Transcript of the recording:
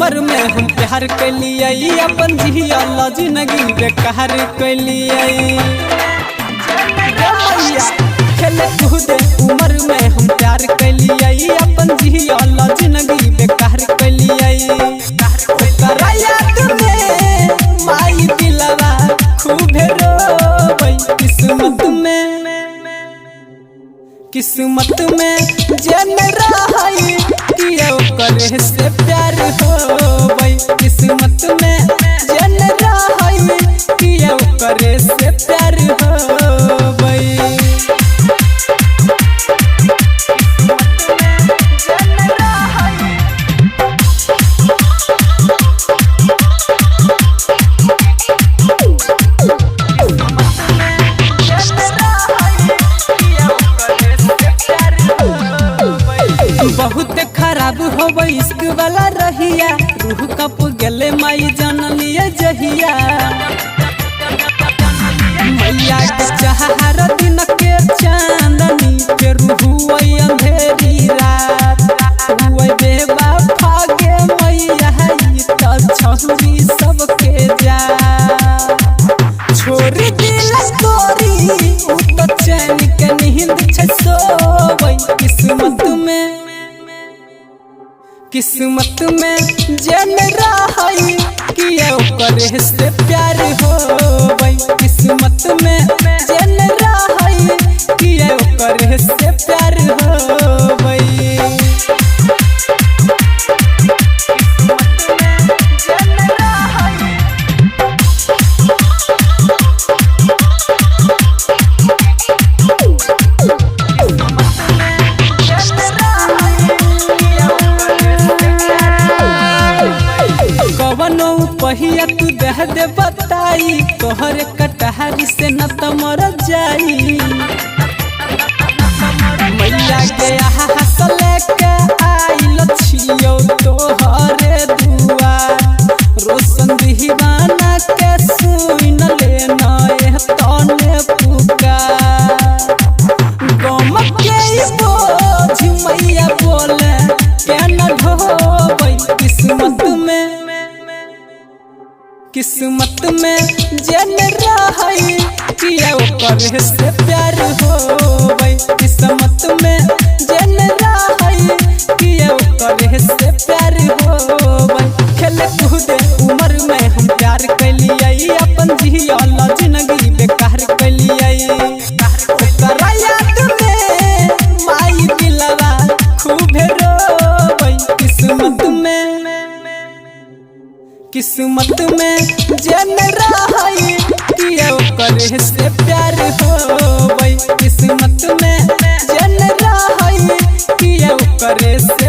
उम्र में हम प्यार कैलिए अपन जिया जिंदगी बेकार कैलिए। खेले कूदे उम्र में हम प्यार कैलिए अपन जिया जिंदगी बेकार कैलिए। माई दिलवा खूब रोबै किस्मत में जन रही किया करे से प्यार होबै। किस्मत में जन रही किया करे से प्यार होबै। बहुत खराब होबै इश्क वाला रहिया रूह कप गले माई जनलिए जहिया। मैया के चाहर दिन के चांदनी के रूह अंधेरी रात हुए बेवफा के मैया त छहुरी सबके जा छोड़ दिल तोरी उ त चैन के नींद छै सोबै। किस्मत में जन रही किया करे से प्यार होबै। किस्मत में जन रही किया करे से प्यार होबै। कवनो पहिया तू दह दे बताई तोहर कटहरी से न तमर जाई। मैया के हंसले के आइल छियो तोहरे दुआर रोशन दीवाना के सुन ले नए तने पुकार। गम के बोझ मैया बोले के न ढोबै। किस्मत में जन रही किया करे से प्यार होबै। किस्मत में जन रही किया करे से प्यार होबै। खेले कूदे उम्र में हम प्यार कैलिए अपन जिया जिंदगी बेकार कैलिए। माई दिलवा खूब रोबै। किस्मत में जन रही किया करे से प्यार होबै। किस्मत में जन रही किया करे से